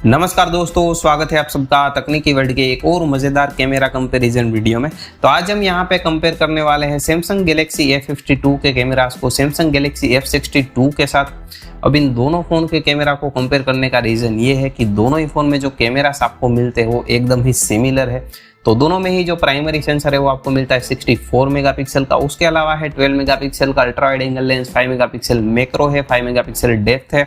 नमस्कार दोस्तों, स्वागत है आप सबका तकनीकी वर्ल्ड के एक और मज़ेदार कैमरा कंपैरिजन वीडियो में। तो आज हम यहाँ पे कंपेयर करने वाले हैं सैमसंग गैलेक्सी A52 के कैमरास को सैमसंग गैलेक्सी F62 के साथ। अब इन दोनों फ़ोन के कैमरा को कंपेयर करने का रीज़न ये है कि दोनों ही फ़ोन में जो कैमरास आपको मिलते हैं वो एकदम ही सिमिलर है। तो दोनों में ही जो प्राइमरी सेंसर है वो आपको मिलता है 64 मेगापिक्सल का, उसके अलावा है 12 मेगापिक्सल का ultra wide angle lens, 5 megapixel macro है, 5 मेगापिक्सल डेप्थ है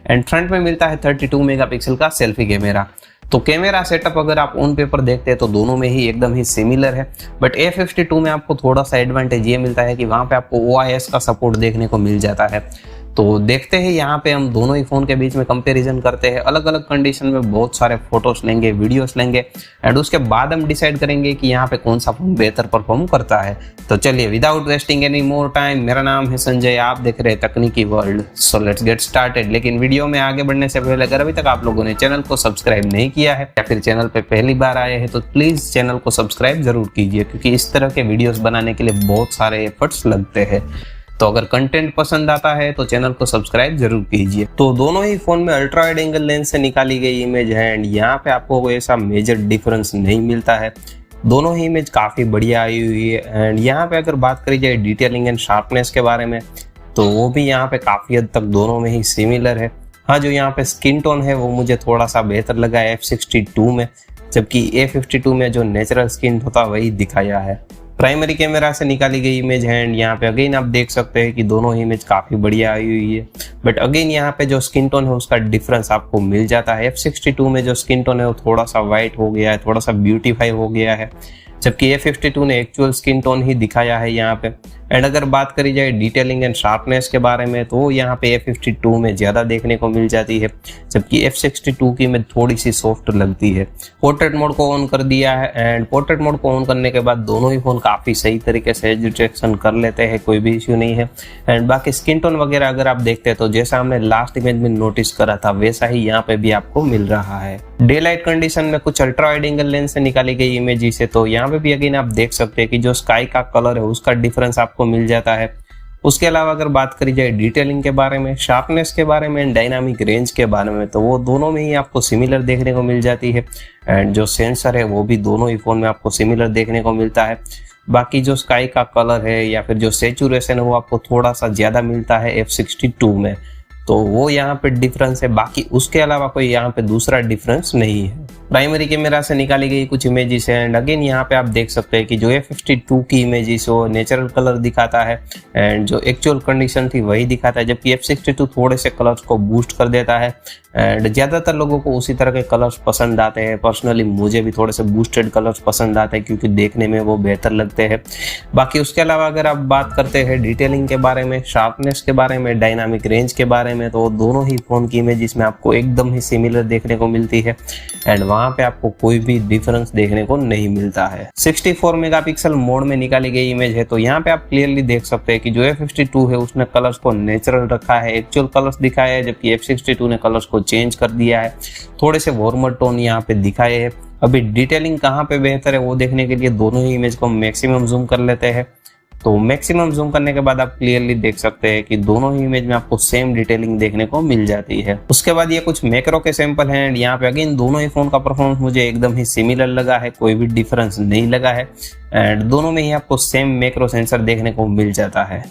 एंड फ्रंट में मिलता है 32 मेगापिक्सल का सेल्फी कैमरा। तो कैमरा सेटअप अगर आप ऑन पेपर देखते हैं तो दोनों में ही एकदम ही सिमिलर है, बट A52 में आपको थोड़ा सा एडवांटेज ये मिलता है कि वहाँ पे आपको OIS का सपोर्ट देखने को मिल जाता है। तो देखते हैं यहाँ पे हम दोनों ही फ़ोन के बीच में कंपैरिजन करते हैं, अलग अलग कंडीशन में बहुत सारे फोटोज लेंगे, वीडियोस लेंगे एंड उसके बाद हम डिसाइड करेंगे कि यहाँ पे कौन सा फ़ोन बेहतर परफॉर्म करता है। तो चलिए without wasting any more time, मेरा नाम है संजय, आप देख रहे हैं तकनीकी world. So let's get started. लेकिन वीडियो में आगे बढ़ने से पहले अगर अभी तक आप लोगों ने चैनल को सब्सक्राइब नहीं किया है या फिर चैनल पे पहली बार आए हैं तो प्लीज़ चैनल को सब्सक्राइब जरूर कीजिए, क्योंकि इस तरह के वीडियोस बनाने के लिए बहुत सारे एफर्ट्स लगते हैं। तो अगर कंटेंट पसंद आता है तो चैनल को सब्सक्राइब जरूर कीजिए। तो दोनों ही फोन में अल्ट्रा वाइड एंगल लेंस से निकाली गई इमेज है एंड यहाँ पे आपको कोई ऐसा मेजर डिफरेंस नहीं मिलता है। दोनों ही इमेज काफ़ी बढ़िया आई हुई है एंड यहाँ पे अगर बात करी जाए डिटेलिंग एंड शार्पनेस के बारे में तो वो भी यहाँ पे काफ़ी हद तक दोनों में ही सिमिलर है। हाँ, जो यहाँ पे स्किन टोन है वो मुझे थोड़ा सा बेहतर लगा है F62 में, जबकि A52 में जो नेचुरल स्किन होता वही दिखाया है। प्राइमरी कैमरा से निकाली गई इमेज है एंड यहाँ पे अगेन आप देख सकते हैं कि दोनों ही इमेज काफ़ी बढ़िया आई हुई है, बट अगेन यहाँ पे जो स्किन टोन है उसका डिफरेंस आपको मिल जाता है। F62 में जो स्किन टोन है वो थोड़ा सा वाइट हो गया है, थोड़ा सा ब्यूटीफाई हो गया है, जबकि A52 ने एक्चुअल स्किन टोन ही दिखाया है यहाँ पे। एंड अगर बात करी जाए डिटेलिंग एंड शार्पनेस के बारे में तो यहाँ पे A52 में ज़्यादा देखने को मिल जाती है, जबकि F62 की में थोड़ी सी सॉफ्ट लगती है। पोर्ट्रेट मोड को ऑन कर दिया है एंड पोर्ट्रेट मोड को ऑन करने के बाद दोनों ही फ़ोन काफ़ी सही तरीके से एज डिटेक्शन कर लेते हैं, कोई भी इश्यू नहीं है। एंड बाकी स्किन टोन वगैरह अगर आप देखते हैं तो जैसा हमने लास्ट इमेज में नोटिस करा था वैसा ही यहाँ पे भी आपको मिल रहा है। डे लाइट कंडीशन में कुछ अल्ट्रा वाइड एंगल लेंस से निकाली गई इमेज से तो यहाँ पे भी अगेन आप देख सकते हैं कि जो स्काई का कलर है उसका डिफरेंस आपको मिल जाता है। उसके अलावा अगर बात करी जाए डिटेलिंग के बारे में, शार्पनेस के बारे में, डायनामिक रेंज के बारे में तो वो दोनों में ही आपको सिमिलर देखने को मिल जाती है एंड जो सेंसर है वो भी दोनों ही फोन में आपको सिमिलर देखने को मिलता है। बाकी जो स्काई का कलर है या फिर जो सैचुरेशन है वो आपको थोड़ा सा ज़्यादा मिलता है F62 में, तो वो यहाँ पे डिफरेंस है। बाकी उसके अलावा कोई यहाँ पे दूसरा डिफरेंस नहीं है। प्राइमरी कैमरा से निकाली गई कुछ इमेजेस है एंड अगेन यहाँ पे आप देख सकते हैं कि जो F52 की इमेजेस वो नेचुरल कलर दिखाता है एंड जो एक्चुअल कंडीशन थी वही दिखाता है, जबकि F62 थोड़े से कलर्स को बूस्ट कर देता है एंड ज़्यादातर लोगों को उसी तरह के कलर्स पसंद आते हैं। पर्सनली मुझे भी थोड़े से बूस्टेड कलर्स पसंद आते हैं क्योंकि देखने में वो बेहतर लगते हैं। बाकी उसके अलावा अगर आप बात करते हैं डिटेलिंग के बारे में, शार्पनेस के बारे में, डायनामिक रेंज के बारे में तो दोनों ही फ़ोन की इमेजेस में आपको एकदम ही सिमिलर देखने को मिलती है एंड वहाँ पे आपको कोई भी डिफरेंस देखने को नहीं मिलता है। 64 मेगापिक्सल मोड में निकाली गई इमेज है तो यहाँ पे आप क्लियरली देख सकते हैं कि जो F52 है उसने कलर्स को नेचुरल रखा है, एक्चुअल कलर्स दिखाया है, जबकि F62 ने कलर्स को चेंज कर दिया है, थोड़े से वार्मर टोन यहाँ पे दिखाए हैं। अभी डिटेलिंग कहाँ पे बेहतर है वो देखने के लिए दोनों ही इमेज को मैक्सिमम जूम कर लेते हैं। तो मैक्सिमम जूम करने के बाद आप क्लियरली देख सकते हैं कि दोनों ही इमेज में आपको सेम डिटेलिंग देखने को मिल जाती है। उसके बाद ये कुछ मैक्रो के सैंपल हैं एंड यहाँ पे अगेन दोनों ही फोन का परफॉर्मेंस मुझे एकदम ही सिमिलर लगा है, कोई भी डिफरेंस नहीं लगा है एंड दोनों में ही आपको सेम मैक्रो सेंसर देखने को मिल जाता है।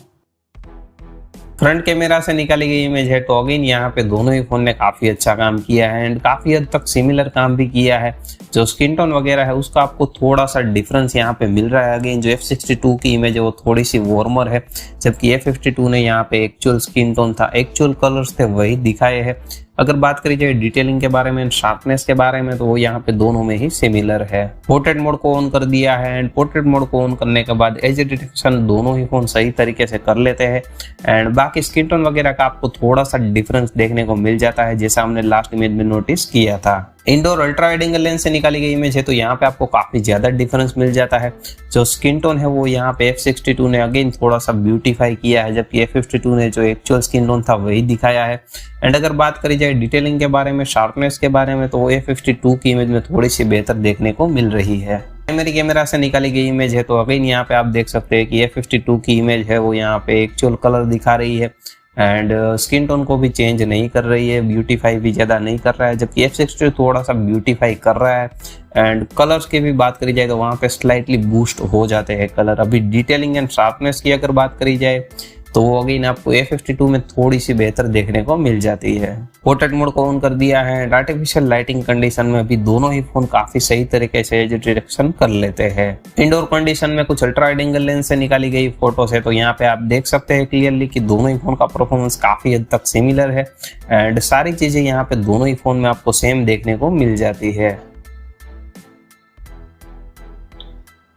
फ्रंट कैमरा से निकाली गई इमेज है तो अगेन यहाँ पे दोनों ही फोन ने काफ़ी अच्छा काम किया है एंड काफ़ी हद तक सिमिलर काम भी किया है। जो स्किन टोन वगैरह है उसका आपको थोड़ा सा डिफरेंस यहाँ पे मिल रहा है। अगेन जो F62 की इमेज है वो थोड़ी सी वार्मर है, जबकि A52 ने यहाँ पे एक्चुअल स्किन टोन था, एक्चुअल कलर्स थे वही दिखाए हैं। अगर बात करी जाए डिटेलिंग के बारे में, शार्पनेस के बारे में तो वो यहाँ पे दोनों में ही सिमिलर है। पोर्ट्रेट मोड को ऑन कर दिया है एंड पोर्ट्रेट मोड को ऑन करने के बाद एज डिटेक्शन दोनों ही फोन सही तरीके से कर लेते हैं एंड बाकी स्किन टोन वगैरह का आपको थोड़ा सा डिफरेंस देखने को मिल जाता है, जैसा हमने लास्ट इमेज में नोटिस किया था। Indoor ultra wide angle lens से निकाली गई इमेज है तो यहाँ पे आपको काफी ज्यादा डिफरेंस मिल जाता है। जो स्किन टोन है वो यहाँ पे F62 ने अगेन थोड़ा सा ब्यूटीफाई किया है, जबकि F52 ने जो एक्चुअल स्किन टोन था वही दिखाया है। एंड अगर बात करी जाए डिटेलिंग के बारे में, शार्पनेस के बारे में तो वो F52 की इमेज में थोड़ी सी बेहतर देखने को मिल रही है। प्राइमरी कैमरा से निकाली गई इमेज है तो अगेन यहाँ पे आप देख सकते हैं कि F52 की इमेज है वो यहाँ पे एक्चुअल कलर दिखा रही है एंड स्किन टोन को भी चेंज नहीं कर रही है, ब्यूटीफाई भी ज़्यादा नहीं कर रहा है, जबकि F62 थोड़ा सा ब्यूटीफाई कर रहा है। एंड कलर्स की भी बात करी जाए तो वहाँ पे स्लाइटली बूस्ट हो जाते हैं कलर। अभी डिटेलिंग एंड शार्पनेस की अगर बात करी जाए तो वो अगेन आपको A52 में थोड़ी सी बेहतर देखने को मिल जाती है। पोर्ट्रेट मोड को ऑन कर दिया है एंड आर्टिफिशियल लाइटिंग कंडीशन में अभी दोनों ही फोन काफी सही तरीके से एज डिटेक्शन कर लेते हैं। इंडोर कंडीशन में कुछ अल्ट्रा वाइड एंगल लेंस से निकाली गई फोटोस है, तो यहाँ पे आप देख सकते हैं क्लियरली कि दोनों ही फोन का परफॉर्मेंस काफी हद तक सिमिलर है एंड सारी चीजें यहाँ पे दोनों ही फोन में आपको सेम देखने को मिल जाती है।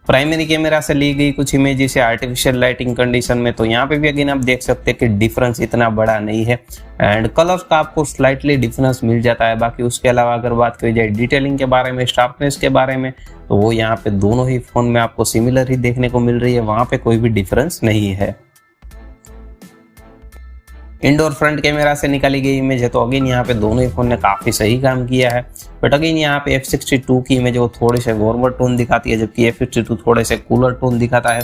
प्राइमरी कैमरा से ली गई कुछ इमेजेस है आर्टिफिशियल लाइटिंग कंडीशन में, तो यहाँ पे भी अगेन आप देख सकते हैं कि डिफरेंस इतना बड़ा नहीं है एंड कलर्स का आपको स्लाइटली डिफरेंस मिल जाता है। बाकी उसके अलावा अगर बात करी जाए डिटेलिंग के बारे में, शार्पनेस के बारे में, तो वो यहाँ पे दोनों ही फोन में आपको सिमिलर ही देखने को मिल रही है, वहां पे कोई भी डिफरेंस नहीं है। इंडोर फ्रंट कैमरा से निकाली गई इमेज है, तो अगेन यहाँ पे दोनों ही फोन ने काफी सही काम किया है, बट अगेन यहाँ पे F62 की इमेज वो थोड़े से वार्मर टोन दिखाती है, जबकि F52 थोड़े से कूलर टोन दिखाता है।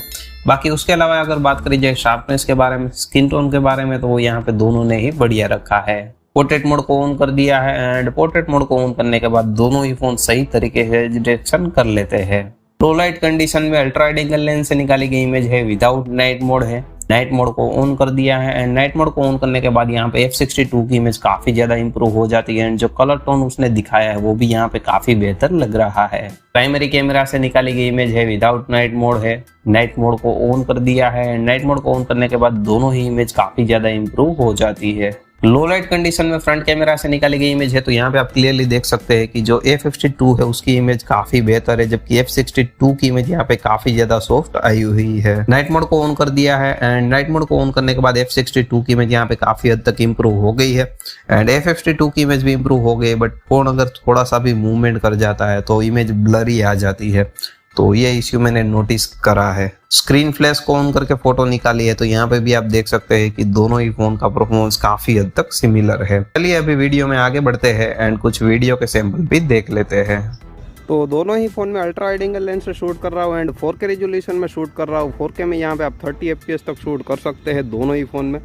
बाकी उसके अलावा अगर बात करी जाए शार्पनेस के बारे में, स्किन टोन के बारे में, तो वो यहाँ पे दोनों ने ही बढ़िया रखा है। पोर्ट्रेट मोड को ऑन कर दिया है एंड पोर्ट्रेट मोड को ऑन करने के बाद दोनों ही फोन सही तरीके से डिटेक्शन कर लेते हैं। लो लाइट कंडीशन में अल्ट्रा वाइड एंगल लेंस से निकाली गई इमेज है, विदाउट नाइट मोड है। नाइट मोड को ऑन कर दिया है एंड नाइट मोड को ऑन करने के बाद यहाँ पे F62 की इमेज काफी ज्यादा इंप्रूव हो जाती है एंड जो कलर टोन उसने दिखाया है वो भी यहाँ पे काफी बेहतर लग रहा है। प्राइमरी कैमरा से निकाली गई इमेज है, विदाउट नाइट मोड है। नाइट मोड को ऑन कर दिया है एंड नाइट मोड को ऑन करने के बाद दोनों ही इमेज काफी ज्यादा इंप्रूव हो जाती है। लो लाइट कंडीशन में फ्रंट कैमरा से निकाली गई इमेज है, तो यहाँ पे आप क्लियरली देख सकते हैं कि जो A52 है उसकी इमेज काफी बेहतर है, जबकि F62 की इमेज यहाँ पे काफी ज्यादा सॉफ्ट आई हुई है। नाइट मोड को ऑन कर दिया है एंड नाइट मोड को ऑन करने के बाद F62 की इमेज यहाँ पे काफी हद तक इंप्रूव हो गई है एंड F52 की इमेज भी इंप्रूव हो गई, बट फोन अगर थोड़ा सा भी मूवमेंट कर जाता है तो इमेज ब्लरी आ जाती है, तो ये इश्यू मैंने नोटिस करा है। स्क्रीन फ्लैश को ऑन करके फोटो निकाली है, तो यहाँ पे भी आप देख सकते हैं कि दोनों ही फोन का परफॉर्मेंस काफी हद तक सिमिलर है। चलिए अभी वीडियो में आगे बढ़ते हैं एंड कुछ वीडियो के सैंपल भी देख लेते हैं। तो दोनों ही फ़ोन में अल्ट्रा वाइड एंगल लेंस से शूट कर रहा हूँ एंड 4K रेजोल्यूशन में शूट कर रहा हूँ। 4K में यहाँ पे आप 30 FPS तक शूट कर सकते हैं दोनों ही फ़ोन में।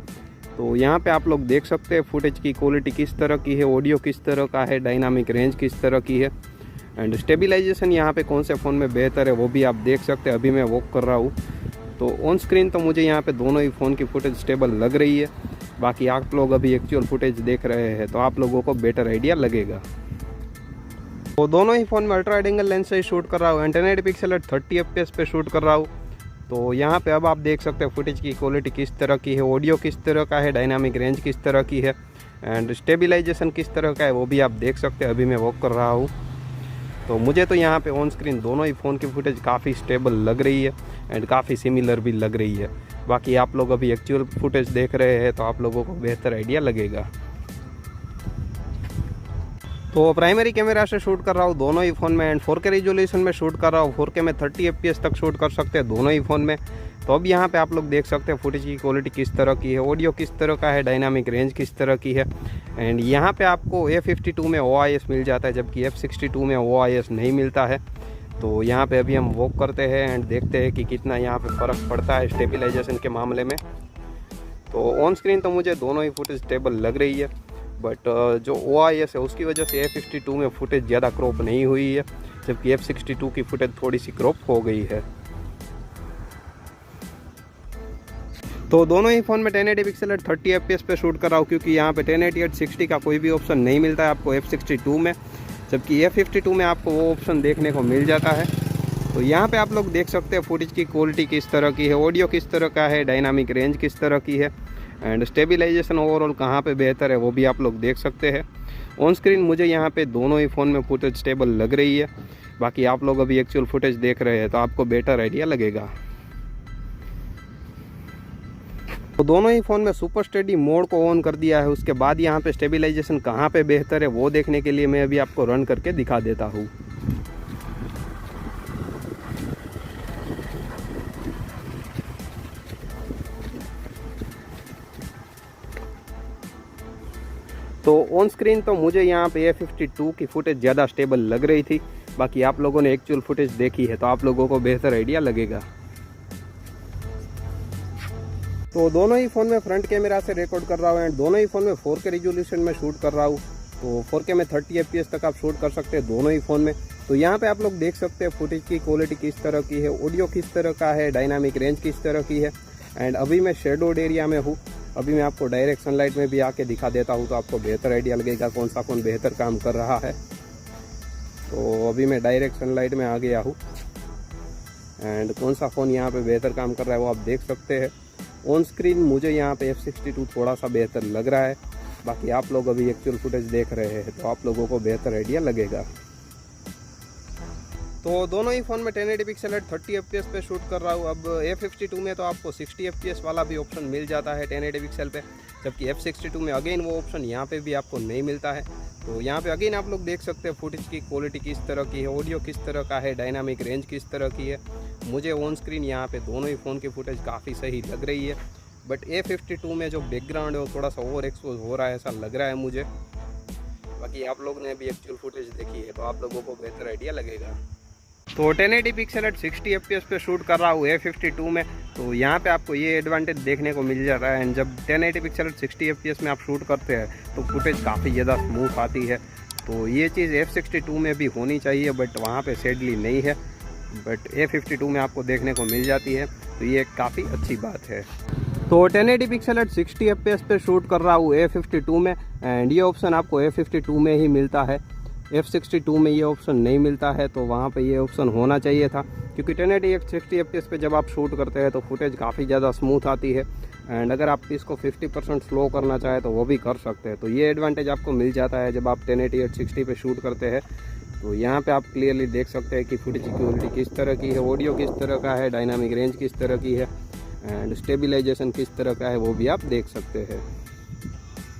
तो यहाँ पे आप लोग देख सकते हैं फुटेज की क्वालिटी किस तरह की है, ऑडियो किस तरह का है, डायनामिक रेंज किस तरह की है एंड स्टेबलाइजेशन यहाँ पे कौन से फ़ोन में बेहतर है वो भी आप देख सकते हैं। अभी मैं वॉक कर रहा हूँ तो ऑन स्क्रीन तो मुझे यहाँ पे दोनों ही फ़ोन की फुटेज स्टेबल लग रही है। बाकी आप लोग अभी एक्चुअल फुटेज देख रहे हैं तो आप लोगों को बेटर आइडिया लगेगा। तो दोनों ही फ़ोन में अल्ट्रा वाइड एंगल लेंस से शूट कर रहा हूँ, 1080 पिक्सल एट 30 FPS पे शूट कर रहा हूँ। तो यहाँ पे अब आप देख सकते हैं फुटेज की क्वालिटी किस तरह की है, ऑडियो किस तरह का है, डायनामिक रेंज किस तरह की है एंड स्टेबलाइजेशन किस तरह का है वो भी आप देख सकते हैं। अभी मैं वॉक कर रहा हूँ तो मुझे तो यहाँ पे ऑन स्क्रीन दोनों ही फ़ोन की फुटेज काफ़ी स्टेबल लग रही है एंड काफ़ी सिमिलर भी लग रही है। बाकी आप लोग अभी एक्चुअल फुटेज देख रहे हैं तो आप लोगों को बेहतर आइडिया लगेगा। तो प्राइमरी कैमरा से शूट कर रहा हूँ दोनों ही फ़ोन में एंड 4K रेजोल्यूशन में शूट कर रहा हूँ। 4K में 30 FPS तक शूट कर सकते हैं दोनों ही फ़ोन में। तो अब यहाँ पे आप लोग देख सकते हैं फुटेज की क्वालिटी किस तरह की है, ऑडियो किस तरह का है, डायनामिक रेंज किस तरह की है एंड यहाँ पे आपको A52 में OIS मिल जाता है, जबकि F62 में OIS नहीं मिलता है। तो यहाँ पे अभी हम वॉक करते हैं एंड देखते हैं कि कितना यहाँ पे फ़र्क पड़ता है स्टेबलाइजेशन के मामले में। तो ऑन स्क्रीन तो मुझे दोनों ही फुटेज स्टेबल लग रही है, बट जो OIS है उसकी वजह से A52 में फुटेज ज़्यादा क्रॉप नहीं हुई है, जबकि F62 की फुटेज थोड़ी सी क्रॉप हो गई है। तो दोनों ही फ़ोन में 1080 पिक्सल एट 30 FPS पे शूट कर रहा हूँ, क्योंकि यहाँ पे 1080 एट 60 का कोई भी ऑप्शन नहीं मिलता है आपको F62 में, जबकि F52 में आपको वो ऑप्शन देखने को मिल जाता है। तो यहाँ पे आप लोग देख सकते हैं फुटेज की क्वालिटी किस तरह की है, ऑडियो किस तरह का है, डायनामिक रेंज किस तरह की है एंड स्टेबलाइजेशन ओवरऑल कहाँ पे बेहतर है वो भी आप लोग देख सकते हैं। ऑन स्क्रीन मुझे यहाँ पे दोनों ही फ़ोन में फुटेज स्टेबल लग रही है। बाकी आप लोग अभी एक्चुअल फुटेज देख रहे हैं तो आपको बेटर आइडिया लगेगा। तो दोनों ही फ़ोन में सुपर स्टेडी मोड को ऑन कर दिया है। उसके बाद यहाँ पे स्टेबलाइजेशन कहाँ पे बेहतर है वो देखने के लिए मैं अभी आपको रन करके दिखा देता हूँ। तो ऑन स्क्रीन तो मुझे यहाँ पे A52 की फुटेज ज़्यादा स्टेबल लग रही थी। बाकी आप लोगों ने एक्चुअल फुटेज देखी है तो आप लोगों को बेहतर आइडिया लगेगा। तो दोनों ही फ़ोन में फ्रंट कैमरा से रिकॉर्ड कर रहा हूँ एंड दोनों ही फ़ोन में 4K रिजोल्यूशन में शूट कर रहा हूँ। तो 4K में 30 FPS तक आप शूट कर सकते हैं दोनों ही फ़ोन में। तो यहाँ पे आप लोग देख सकते हैं फुटेज की क्वालिटी किस तरह की है, ऑडियो किस तरह का है, डायनामिक रेंज किस तरह की है। एंड अभी मैं शेडोड एरिया में हूँ। अभी मैं आपको डायरेक्ट सनलाइट में भी आके दिखा देता हूँ तो आपको बेहतर आइडिया लगेगा कौन सा फ़ोन बेहतर काम कर रहा है। तो अभी मैं डायरेक्ट सनलाइट में आ गया हूँ एंड कौन सा फ़ोन यहाँ पे बेहतर काम कर रहा है वो आप देख सकते हैं। ऑन स्क्रीन मुझे यहाँ पे F62 थोड़ा सा बेहतर लग रहा है, बाकी आप लोग अभी एक्चुअल फुटेज देख रहे हैं तो आप लोगों को बेहतर आइडिया लगेगा। तो दोनों ही फ़ोन में 1080 पिक्सल एट 30 FPS पे शूट कर रहा हूँ। अब F52 में तो आपको 60 FPS वाला भी ऑप्शन मिल जाता है 1080 पिक्सल पे, जबकि F62 में अगेन वो ऑप्शन यहाँ पे भी आपको नहीं मिलता है। तो यहाँ पे अगेन आप लोग देख सकते हैं फुटेज की क्वालिटी किस तरह की है, ऑडियो किस तरह का है, डायनामिक रेंज किस तरह की है। मुझे ऑन स्क्रीन यहाँ पे दोनों ही फ़ोन की फुटेज काफ़ी सही लग रही है, बट A52 में जो बैकग्राउंड है वो थोड़ा सा ओवर एक्सपोज हो रहा है ऐसा लग रहा है मुझे। बाकी आप लोग ने भी एक्चुअल फुटेज देखी है तो आप लोगों को बेहतर आइडिया लगेगा। तो 1080 पिक्सल एट 60 FPS पे शूट कर रहा हूँ A52 में। तो यहाँ पे आपको ये एडवांटेज देखने को मिल जाता है एंड जब 1080 पिक्सल एट 60 FPS में आप शूट करते हैं तो फुटेज काफ़ी ज़्यादा स्मूथ आती है। तो ये चीज़ F62 में भी होनी चाहिए बट वहाँ पे सैडली नहीं है, बट A52 में आपको देखने को मिल जाती है, तो ये काफ़ी अच्छी बात है। तो 1080 पिक्सल एट 60 FPS पे शूट कर रहा हूँ A52 में एंड ये ऑप्शन आपको A52 में ही मिलता है, F62 में ये ऑप्शन नहीं मिलता है। तो वहाँ पे ये ऑप्शन होना चाहिए था, क्योंकि 1080 60 FPS पे जब आप शूट करते हैं तो फुटेज काफ़ी ज़्यादा स्मूथ आती है एंड अगर आप इसको 50% स्लो करना चाहें तो वो भी कर सकते हैं। तो ये एडवांटेज आपको मिल जाता है जब आप 1080 एट 60 पे शूट करते हैं। तो यहाँ पे आप क्लियरली देख सकते हैं कि फुटेज की क्वालिटी किस तरह की है, ऑडियो किस तरह का है, डायनामिक रेंज किस तरह की है एंड स्टेबलाइजेशन किस तरह का है वो भी आप देख सकते हैं।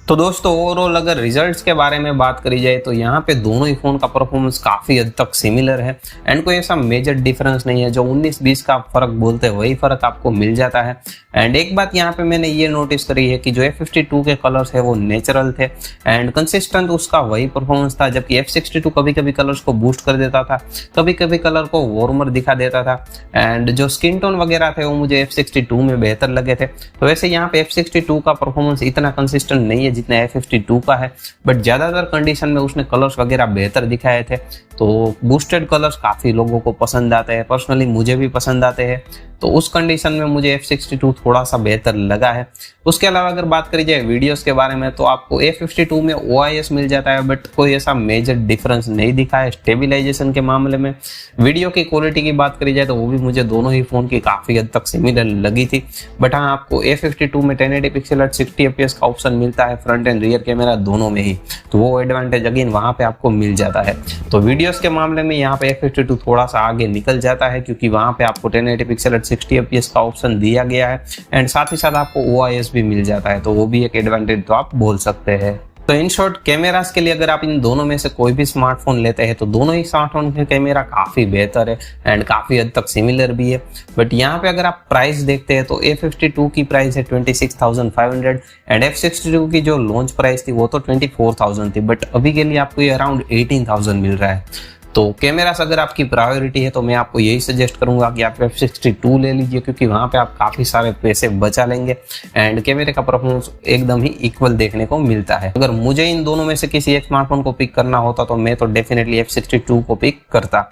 तो दोस्तों ओवरऑल अगर रिजल्ट्स के बारे में बात करी जाए तो यहाँ पे दोनों ही फ़ोन का परफॉर्मेंस काफ़ी हद तक सिमिलर है एंड कोई ऐसा मेजर डिफरेंस नहीं है। जो 19-20 का फ़र्क बोलते हैं वही फ़र्क आपको मिल जाता है। एंड एक बात यहाँ पे मैंने ये नोटिस करी है कि जो F52 के कलर्स है वो नेचुरल थे एंड कंसिस्टेंट उसका वही परफॉर्मेंस था, जबकि F62 कभी कभी कलर्स को बूस्ट कर देता था, कभी कभी कलर को वार्मर दिखा देता था एंड जो स्किन टोन वगैरह थे वो मुझे F62 में बेहतर लगे थे। तो वैसे यहाँ पे F62 का परफॉर्मेंस इतना कंसिस्टेंट नहीं है जितना F52 का है, बट ज़्यादातर कंडीशन में उसने कलर्स वगैरह बेहतर दिखाए थे। तो बूस्टेड कलर्स काफ़ी लोगों को पसंद आते हैं, पर्सनली मुझे भी पसंद आते हैं। तो उस कंडीशन में मुझे F62 थोड़ा सा बेहतर लगा है। उसके अलावा अगर बात करी जाए वीडियोस के बारे में तो आपको A52 में OIS मिल जाता है, बट कोई ऐसा मेजर डिफरेंस नहीं दिखा है। स्टेबलाइजेशन के मामले में वीडियो की क्वालिटी की बात करी जाए तो वो भी मुझे दोनों ही फ़ोन की काफ़ी हद तक सिमिलर लगी थी। बट हाँ, आपको A52 में 1080 पिक्सल एट 60 FPS का ऑप्शन मिलता है फ्रंट एंड रियर कैमरा दोनों में ही, तो वो एडवांटेज अगेन वहाँ पे आपको मिल जाता है। तो वीडियोस के मामले में यहाँ पे F52 थोड़ा सा आगे निकल जाता है, क्योंकि वहाँ पे आपको 1080 पिक्सल एट 60 FPS का ऑप्शन दिया गया है एंड साथ ही साथ आपको OIS भी मिल जाता है, तो वो भी एक एडवांटेज तो आप बोल सकते हैं। तो इन शॉर्ट कैमरास के लिए अगर आप इन दोनों में से कोई भी स्मार्टफोन लेते हैं तो दोनों ही स्मार्टफोन के कैमरा काफ़ी बेहतर है एंड काफ़ी हद तक सिमिलर भी है। बट यहाँ पे अगर आप प्राइस देखते हैं तो A52 की प्राइस है 26,500 एंड F62 की जो लॉन्च प्राइस थी वो तो 24,000 थी, बट अभी के लिए आपको ये अराउंड 18,000 मिल रहा है। तो कैमरास अगर आपकी प्रायोरिटी है तो मैं आपको यही सजेस्ट करूंगा कि आप F62 ले लीजिए, क्योंकि वहाँ पे आप काफ़ी सारे पैसे बचा लेंगे एंड कैमरे का परफॉर्मेंस एकदम ही इक्वल देखने को मिलता है। अगर मुझे इन दोनों में से किसी एक स्मार्टफोन को पिक करना होता तो मैं तो डेफिनेटली F62 को पिक करता।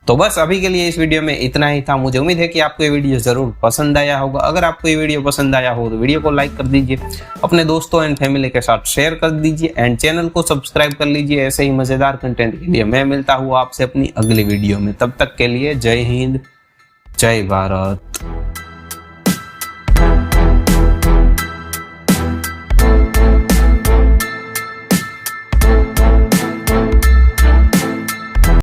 तो बस अभी के लिए इस वीडियो में इतना ही था। मुझे उम्मीद है कि आपको ये वीडियो ज़रूर पसंद आया होगा। अगर आपको ये वीडियो पसंद आया हो तो वीडियो को लाइक कर दीजिए, अपने दोस्तों एंड फैमिली के साथ शेयर कर दीजिए एंड चैनल को सब्सक्राइब कर लीजिए। ऐसे ही मज़ेदार कंटेंट के लिए मैं मिलता हूँ आपसे अपनी अगली वीडियो में। तब तक के लिए जय हिंद, जय भारत।